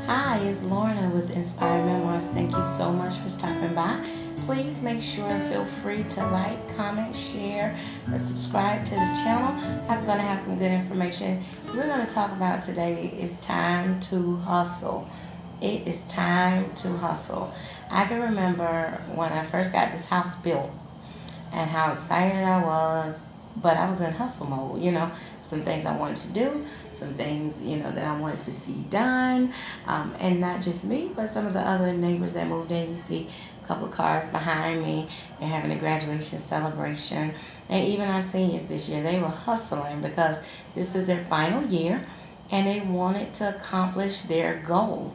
Hi, it's Lorna with Inspired Memoirs. Thank you so much for stopping by. Please make sure and feel free to like, comment, share, and subscribe to the channel. I'm going to have some good information. We're going to talk about today is time to hustle. It is time to hustle. I can remember when I first got this house built and how excited I was, but I was in hustle mode, some things I wanted to do, some things, that I wanted to see done, and not just me, but some of the other neighbors that moved in. You see a couple of cars behind me. They're having a graduation celebration, and even our seniors this year, they were hustling because this is their final year, and they wanted to accomplish their goal.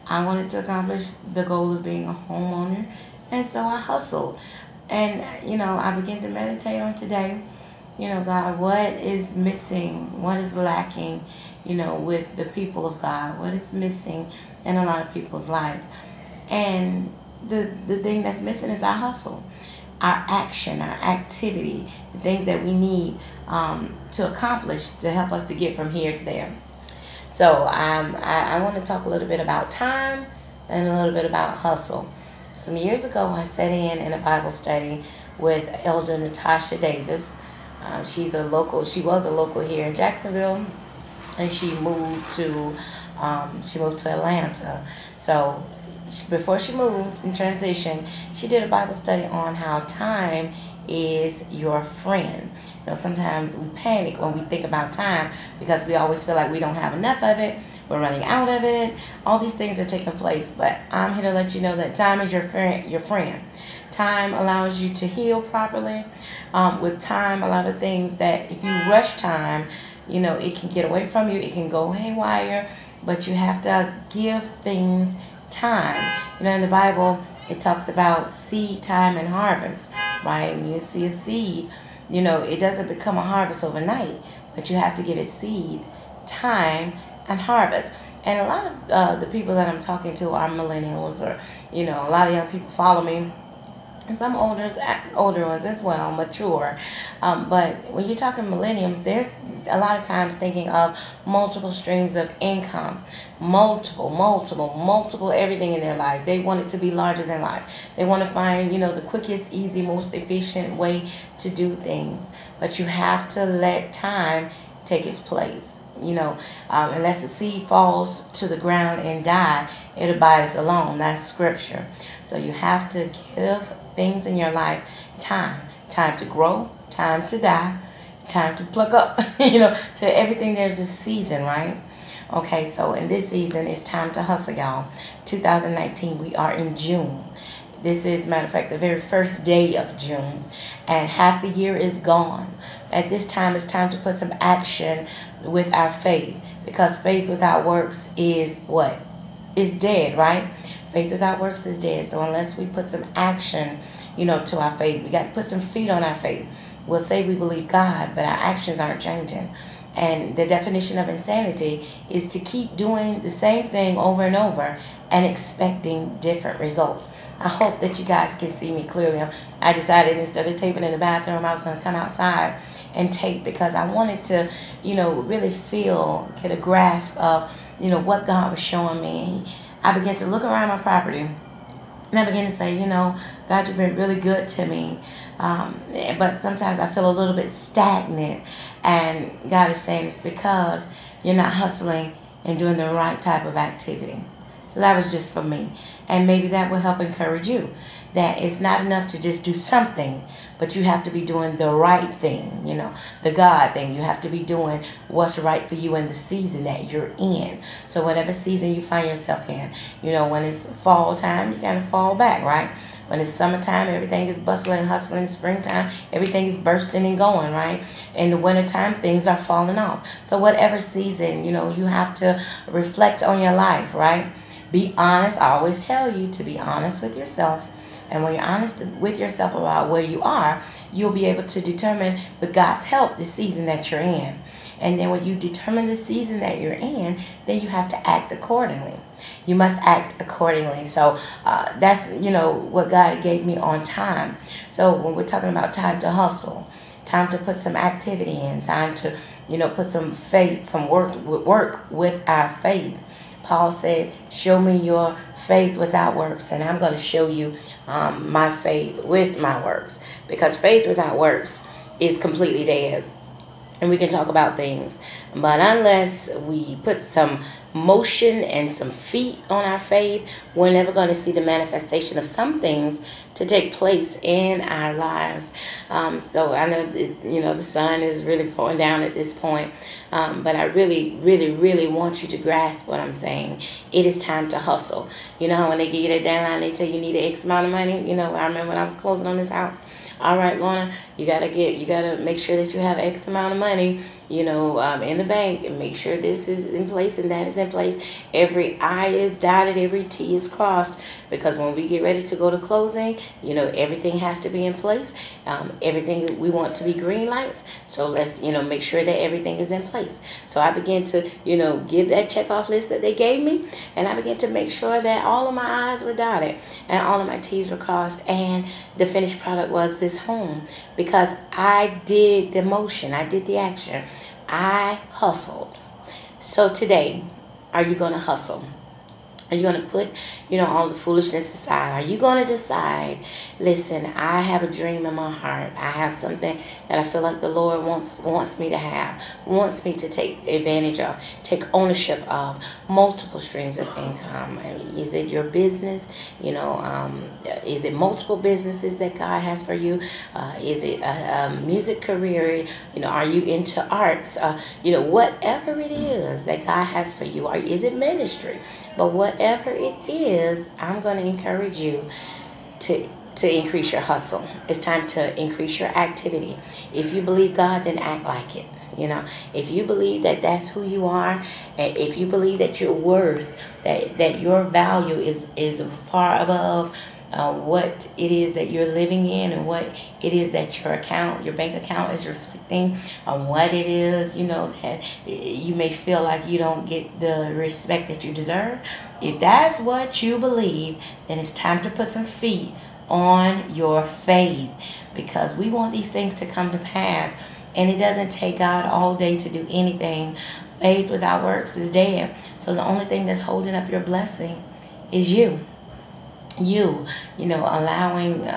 I wanted to accomplish the goal of being a homeowner, and so I hustled. And, I began to meditate on today. God, what is missing? What is lacking, with the people of God? What is missing in a lot of people's life? And the thing that's missing is our hustle, our action, our activity, the things that we need to accomplish to help us to get from here to there. So I want to talk a little bit about time and a little bit about hustle. Some years ago, I sat in a Bible study with Elder Natasha Davis. She was a local here in Jacksonville, and she moved to Atlanta. So before she moved and transitioned, she did a Bible study on how time is your friend. Sometimes we panic when we think about time because we always feel like we don't have enough of it. We're running out of it. All these things are taking place, but I'm here to let you know that time is your friend. Time allows you to heal properly. With time, a lot of things that if you rush time, it can get away from you. It can go haywire, but you have to give things time. In the Bible, it talks about seed time and harvest, right? When you see a seed, it doesn't become a harvest overnight, but you have to give it seed, time, and harvest. And a lot of the people that I'm talking to are millennials, or a lot of young people follow me, and some older ones as well, mature. But when you're talking millenniums, they're a lot of times thinking of multiple streams of income, multiple everything in their life. They want it to be larger than life. They want to find, the quickest, easy, most efficient way to do things. But you have to let time take its place. Unless the seed falls to the ground and die, it abides alone. That's scripture. So you have to give things in your life time to grow, time to die, time to pluck up. To everything there's a season, right? Okay, so in this season, it's time to hustle, y'all. 2019, we are in June. This is, matter of fact, the very first day of June, and half the year is gone. At this time, it's time to put some action with our faith, because faith without works is what? Is dead, right? Faith without works is dead. So unless we put some action, to our faith, we got to put some feet on our faith. We'll say we believe God, but our actions aren't changing. And the definition of insanity is to keep doing the same thing over and over and expecting different results. I hope that you guys can see me clearly. I decided instead of taping in the bathroom, I was going to come outside and tape, because I wanted to, really get a grasp of, what God was showing me. I began to look around my property, and I began to say, God, you've been really good to me. But sometimes I feel a little bit stagnant. And God is saying it's because you're not hustling and doing the right type of activity. So that was just for me. And maybe that will help encourage you. That it's not enough to just do something, but you have to be doing the right thing, the God thing. You have to be doing what's right for you in the season that you're in. So whatever season you find yourself in, when it's fall time, you kind of fall back, right? When it's summertime, everything is bustling, hustling. Springtime, everything is bursting and going, right? In the wintertime, things are falling off. So whatever season, you have to reflect on your life, right? Be honest. I always tell you to be honest with yourself. And when you're honest with yourself about where you are, you'll be able to determine, with God's help, the season that you're in. And then when you determine the season that you're in, then you have to act accordingly. You must act accordingly. So that's, what God gave me on time. So when we're talking about time to hustle, time to put some activity in, time to, put some faith, some work with our faith. Paul said, show me your faith without works, and I'm going to show you my faith with my works. Because faith without works is completely dead. And we can talk about things, but unless we put some motion and some feet on our faith, we're never going to see the manifestation of some things to take place in our lives. So I know that, the sun is really going down at this point, but I really, really, really want you to grasp what I'm saying. It is time to hustle. You know how when they give you that deadline, they tell you need an X amount of money. I remember when I was closing on this house. All right, Lorna, you gotta make sure that you have X amount of money, in the bank, and make sure this is in place and that is in place. Every I is dotted, every T is crossed, because when we get ready to go to closing, everything has to be in place. Everything, we want to be green lights. So let's, make sure that everything is in place. So I began to, give that check off list that they gave me, and I began to make sure that all of my I's were dotted and all of my T's were crossed, and the finished product was this home, because I did the motion, I did the action, I hustled. So today, are you going to hustle? Are you going to put, all the foolishness aside? Are you going to decide, listen, I have a dream in my heart. I have something that I feel like the Lord wants me to have, wants me to take advantage of, take ownership of, multiple streams of income. Is it your business? Is it multiple businesses that God has for you? Is it a music career? Are you into arts? Whatever it is that God has for you, or is it ministry? But whatever it is, I'm going to encourage you to increase your hustle. It's time to increase your activity. If you believe God, then act like it. If you believe that that's who you are, and if you believe that you're worth, that your value is far above what it is that you're living in, and what it is that your bank account is reflecting on, what it is, that you may feel like you don't get the respect that you deserve. If that's what you believe, then it's time to put some feet on your faith, because we want these things to come to pass, and it doesn't take God all day to do anything. Faith without works is dead. So the only thing that's holding up your blessing is you. Allowing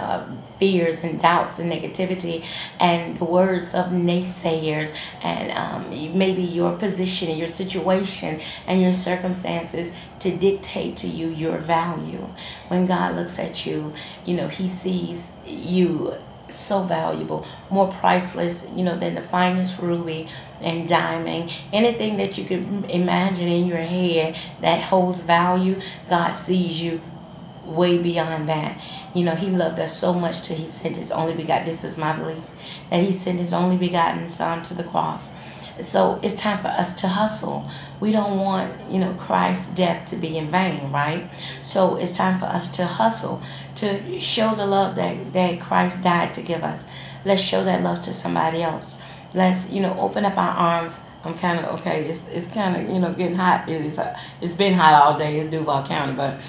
fears and doubts and negativity and the words of naysayers, and maybe your position and your situation and your circumstances to dictate to you your value. When God looks at you, he sees you so valuable, more priceless, than the finest ruby and diamond. Anything that you could imagine in your head that holds value, God sees you way beyond that. He loved us so much till he sent his only begotten. This is my belief, that he sent his only begotten son to the cross. So it's time for us to hustle. We don't want, Christ's death to be in vain, right? So it's time for us to hustle, to show the love that Christ died to give us. Let's show that love to somebody else. Let's, open up our arms. I'm kind of, okay, it's kind of, getting hot. It's been hot all day. It's Duval County, but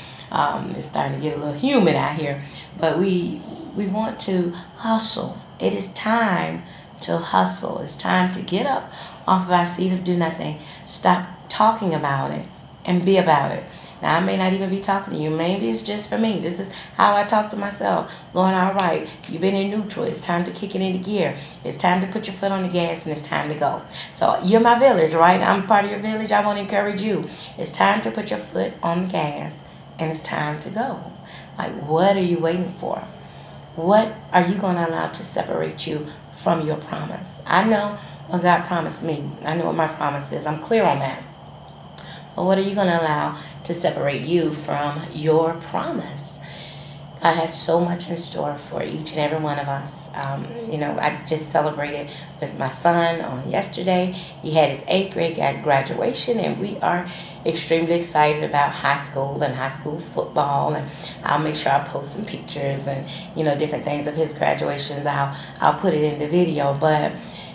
it's starting to get a little humid out here. But we want to hustle. It is time to hustle. It's time to get up off of our seat of do nothing. Stop talking about it and be about it. Now, I may not even be talking to you. Maybe it's just for me. This is how I talk to myself. Lord, all right, you've been in neutral. It's time to kick it into gear. It's time to put your foot on the gas, and it's time to go. So you're my village, right? I'm part of your village. I want to encourage you. It's time to put your foot on the gas, and it's time to go. Like, what are you waiting for? What are you going to allow to separate you from your promise? I know what God promised me. I know what my promise is. I'm clear on that. But what are you going to allow to separate you from your promise? God has so much in store for each and every one of us. I just celebrated with my son on yesterday. He had his 8th grade graduation, and we are extremely excited about high school and high school football. And I'll make sure I post some pictures and, different things of his graduations. I'll put it in the video. But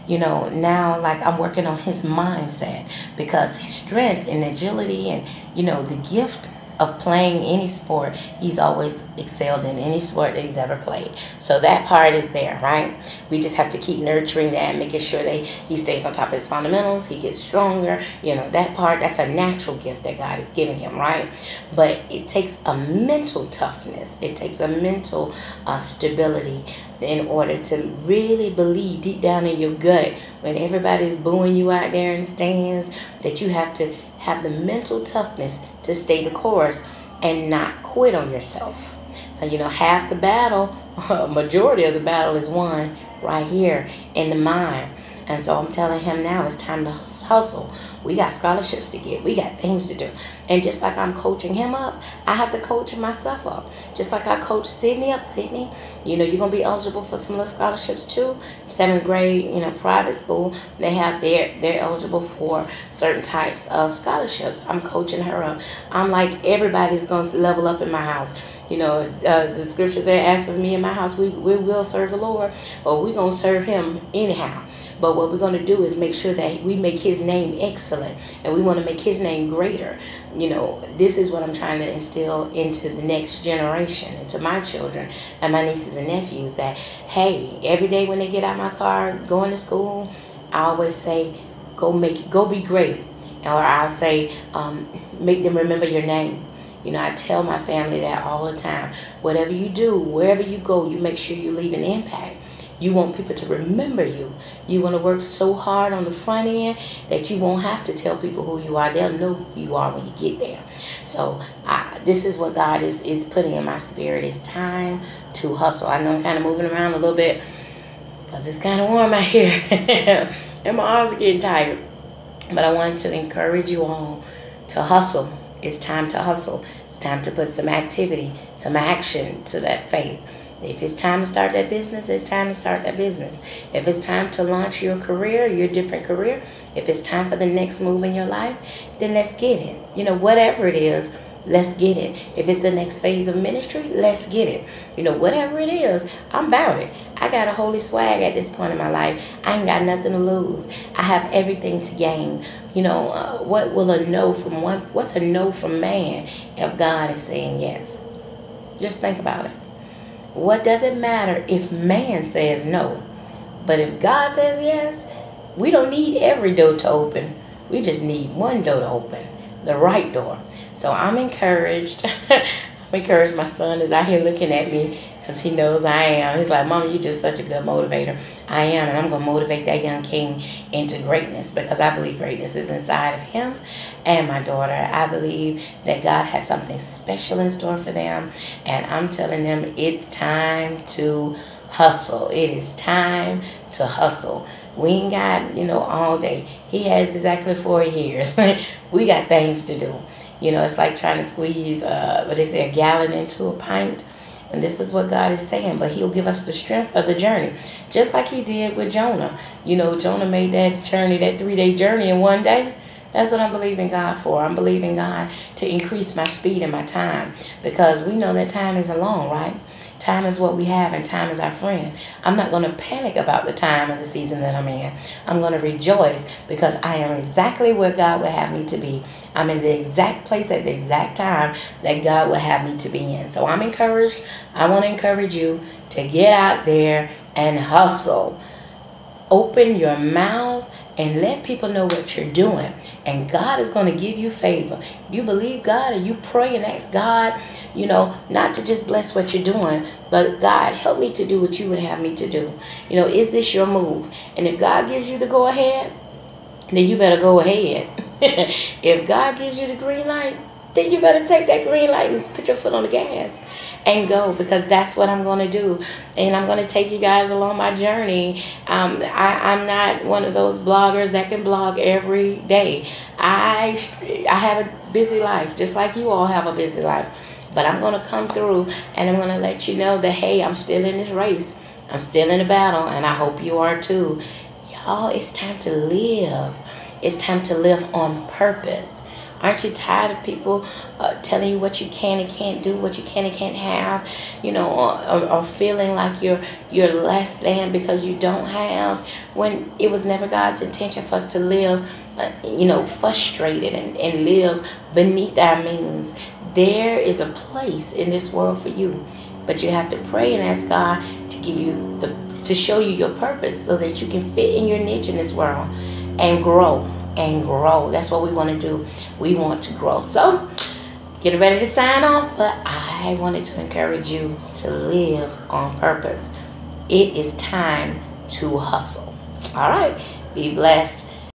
now, like, I'm working on his mindset, because strength and agility and, the gift of playing any sport, he's always excelled in any sport that he's ever played. So that part is there, right? We just have to keep nurturing that, making sure that he stays on top of his fundamentals, he gets stronger. You know, that part, that's a natural gift that God is giving him, right? But it takes a mental toughness. It takes a mental stability in order to really believe deep down in your gut, when everybody's booing you out there in the stands, that you have to have the mental toughness to stay the course and not quit on yourself. You know, half the battle, majority of the battle is won right here in the mind. And so I'm telling him now it's time to hustle. We got scholarships to get. We got things to do. And just like I'm coaching him up, I have to coach myself up. Just like I coach Sydney up. Sydney, you know, you're going to be eligible for some little scholarships too. 7th grade, you know, private school, they're eligible for certain types of scholarships. I'm coaching her up. I'm like, everybody's going to level up in my house. You know, the scriptures there ask for me and my house, we will serve the Lord, or we're going to serve him anyhow. But what we're going to do is make sure that we make his name excellent, and we want to make his name greater. You know, this is what I'm trying to instill into the next generation, into my children and my nieces and nephews, that, hey, every day when they get out my car going to school, I always say, go be great. Or I'll say, make them remember your name. You know, I tell my family that all the time. Whatever you do, wherever you go, you make sure you leave an impact. You want people to remember you. You want to work so hard on the front end that you won't have to tell people who you are. They'll know who you are when you get there. So this is what God is putting in my spirit. It's time to hustle. I know I'm kind of moving around a little bit because it's kind of warm out here. And my arms are getting tired. But I wanted to encourage you all to hustle. It's time to hustle. It's time to put some activity, some action to that faith. If it's time to start that business, it's time to start that business. If it's time to launch your career, your different career, if it's time for the next move in your life, then let's get it. You know, whatever it is, let's get it. If it's the next phase of ministry, let's get it. You know, whatever it is, I'm about it. I got a holy swag at this point in my life. I ain't got nothing to lose. I have everything to gain. You know, what will a no from what's a no from man if God is saying yes? Just think about it. What does it matter if man says no? But if God says yes, we don't need every door to open. We just need one door to open, the right door. So I'm encouraged. I'm encouraged. My son is out here looking at me because he knows I am. He's like, Mama, you're just such a good motivator. I am, and I'm going to motivate that young king into greatness, because I believe greatness is inside of him and my daughter. I believe that God has something special in store for them, and I'm telling them it's time to hustle. It is time to hustle. We ain't got, you know, all day. He has exactly 4 years. We got things to do. You know, it's like trying to squeeze, what they say, a gallon into a pint. And this is what God is saying, but he'll give us the strength of the journey. Just like he did with Jonah. You know, Jonah made that journey, that 3-day journey in one day. That's what I'm believing God for. I'm believing God to increase my speed and my time, because we know that time isn't long, right? Time is what we have, and time is our friend. I'm not going to panic about the time and the season that I'm in. I'm going to rejoice because I am exactly where God would have me to be. I'm in the exact place at the exact time that God would have me to be in. So I'm encouraged. I want to encourage you to get out there and hustle. Open your mouth and let people know what you're doing. And God is going to give you favor. You believe God and you pray and ask God, you know, not to just bless what you're doing, but God, help me to do what you would have me to do. You know, is this your move? And if God gives you the go ahead, then you better go ahead. If God gives you the green light, then you better take that green light and put your foot on the gas and go, because that's what I'm going to do. And I'm going to take you guys along my journey. I'm not one of those bloggers that can blog every day. I have a busy life, just like you all have a busy life. But I'm going to come through, and I'm going to let you know that, hey, I'm still in this race. I'm still in the battle, and I hope you are too. Y'all, it's time to live. It's time to live on purpose. Aren't you tired of people telling you what you can and can't do, what you can and can't have, you know, or feeling like you're less than because you don't have, when it was never God's intention for us to live, you know, frustrated and live beneath our means. There is a place in this world for you, but you have to pray and ask God to give you to show you your purpose so that you can fit in your niche in this world and grow and grow. That's what we want to do. We want to grow. So get ready to sign off, but I wanted to encourage you to live on purpose. It is time to hustle. All right. Be blessed.